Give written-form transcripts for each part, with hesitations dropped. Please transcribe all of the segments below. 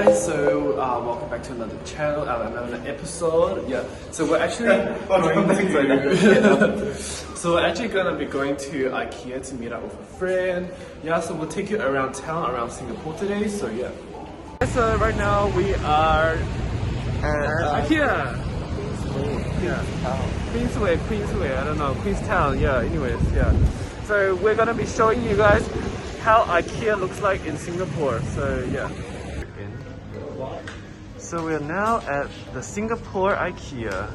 guys, so welcome back to another channel, another episode. Yeah, so we're actually gonna be going to Ikea to meet up with a friend. Yeah, so we'll take you around town, around Singapore today. So yeah. So right now we are at Ikea. Yeah, Queensway. I don't know, Queenstown. Yeah. Anyways, yeah. So we're gonna be showing you guys how Ikea looks like in Singapore. So yeah. So we're now at the Singapore Ikea.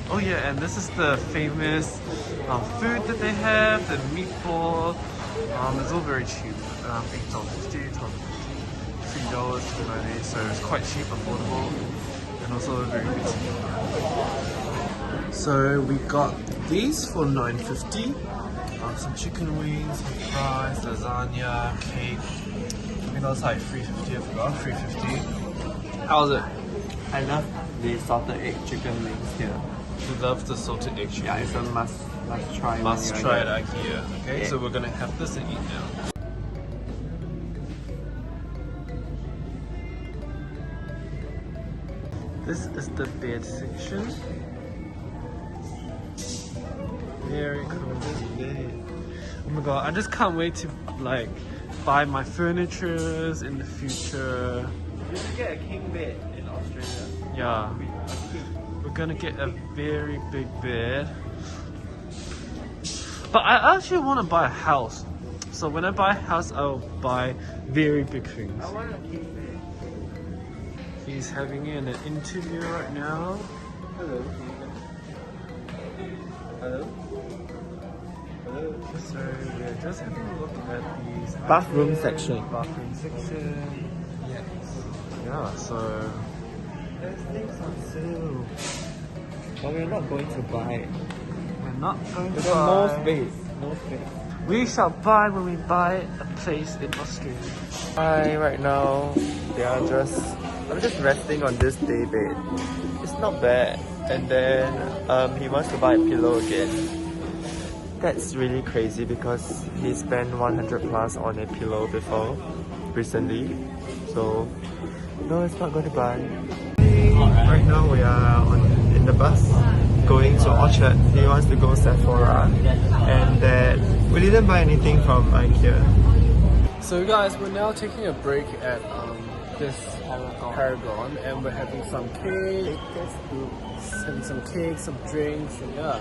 Oh yeah, and this is the famous food that they have, the meatball. It's all very cheap. $8.50, $3 for 90, so it's quite cheap, affordable, and also very good. So we got these for $9.50. Some chicken wings, some fries, lasagna, cake. I think that's like $3.50. I forgot. $3.50. How's it? I love the salted egg chicken wings here. You love the salted egg chicken. Yeah, it's a must try. Must try at Ikea. Okay, yeah. So we're gonna have this and eat now. This is the bed section. Very cozy bed. Oh my god, I just can't wait to like buy my furnitures in the future. You should get a king bed in Australia. Yeah. We're gonna get a very big bed. But I actually want to buy a house. So when I buy a house, I'll buy very big things. I want a king bed. He's having an interview right now. Hello. Hello. Hello. So we're just having a look at these Bathroom section. Bathroom section. Yes. Yeah. So There's things on sale. But we're not going to buy. we're not going to There's no space. No space. We shall buy when we buy a place in Australia. Hi, right now I'm just resting on this day bed. It's not bad. And then he wants to buy a pillow again. That's really crazy because he spent 100 plus on a pillow before recently. So no, it's not going to buy. Right now we are in the bus going to Orchard. He wants to go Sephora, and then we didn't buy anything from Ikea. So guys, we're now taking a break at this Paragon, and we're having some cake, some drinks, and yeah.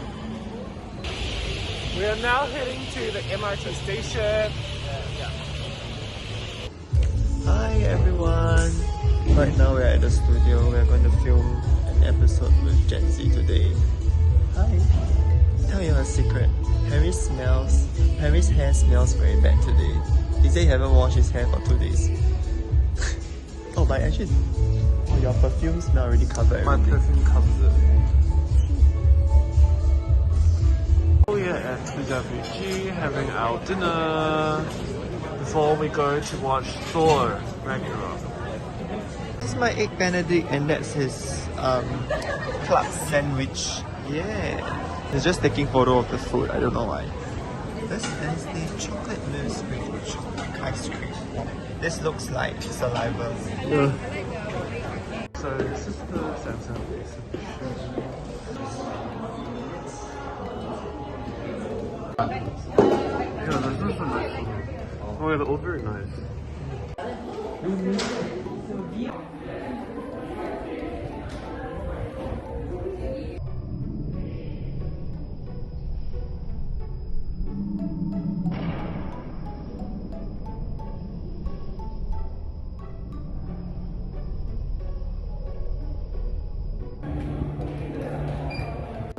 We are now heading to the MRT station. Yeah. Hi everyone! Right now we're at the studio. We're going to film an episode with Gen Z today. Hi! Tell you a secret. Harry's hair smells very bad today. He said he haven't washed his hair for 2 days. Oh, but actually, your perfume smell already covered My everything. perfume covers it. We are at TWG having our dinner before we go to watch Thor Ragnarok. This is my egg benedict, and that's his club sandwich. Yeah. He's just taking photo of the food. I don't know why. This is the chocolate mousse with chocolate ice cream. This looks like saliva. Yeah. So this is the Samsung exhibition. Yeah, this is a nice one. Oh yeah, they're all very nice.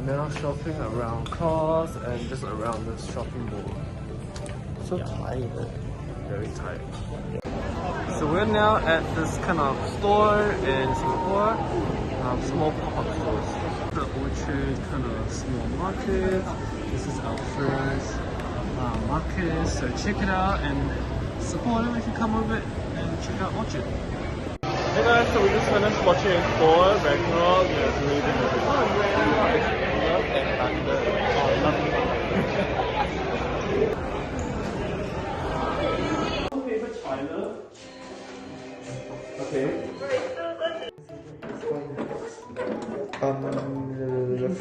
Now shopping around cars and just around the shopping mall. So tired. Very tight. So we're now at this kind of store in Singapore, small pop-up stores. The Orchard kind of small market. This is our first market, so check it out and support it if you come over and check out Orchard. Hey guys, so we just finished watching Thor Ragnarok. Yeah, it's really good movie. Love and thunder. Oh, love and thunder.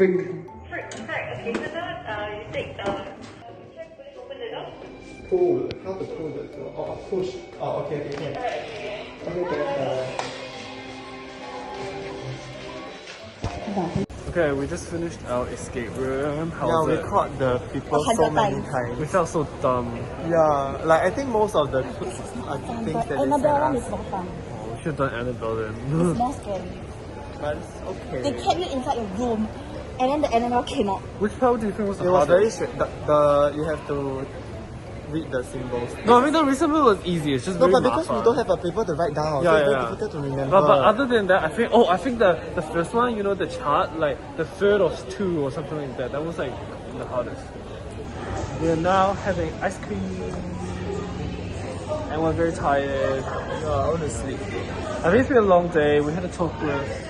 Finger. Correct. Okay, so now you take check, please open the door. Pull. How to pull the door? Oh, push. Oh, okay. Okay, we just finished our escape room. How Yeah, was we it? caught the people so many times. We felt so dumb. Yeah, like I think most of the things that they sent Another one us. is more fun. Oh, we should have done Annabelle then. It's more scary. But it's okay. They kept you inside your room, and then the animal came out. Which part do you think was the It was very hardest? straight. The you have to read the symbols. No, I mean the recent one was easy. It's just No, very but because we mafan. don't have a paper to write down, Yeah, so it's very yeah. difficult to remember. But other than that, I think the first one, you know, the chart, like the third of two or something like that. That was like the hardest. We're now having ice cream, and we're very tired. I want to sleep. I think it's been a long day. We had a talk with.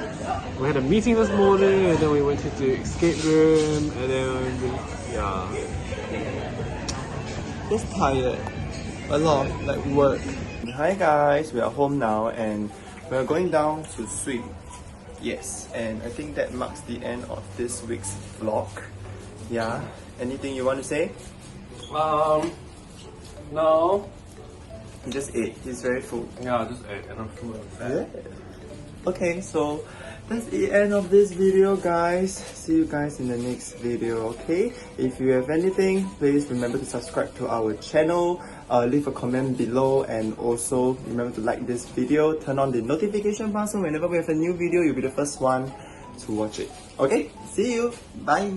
We had a meeting this morning, and then we went to the escape room, and then yeah. Just tired. A lot of like work. Hi guys, we are home now and we are going down to swim. Yes, and I think that marks the end of this week's vlog. Yeah. Anything you want to say? No. He just ate. He's very full. Yeah, just ate, and I'm full of fat. Yeah. Okay, so that's the end of this video, guys. See you guys in the next video, okay? If you have anything, please remember to subscribe to our channel, leave a comment below, and also remember to like this video, turn on the notification bar so whenever we have a new video, you'll be the first one to watch it. Okay? See you! Bye!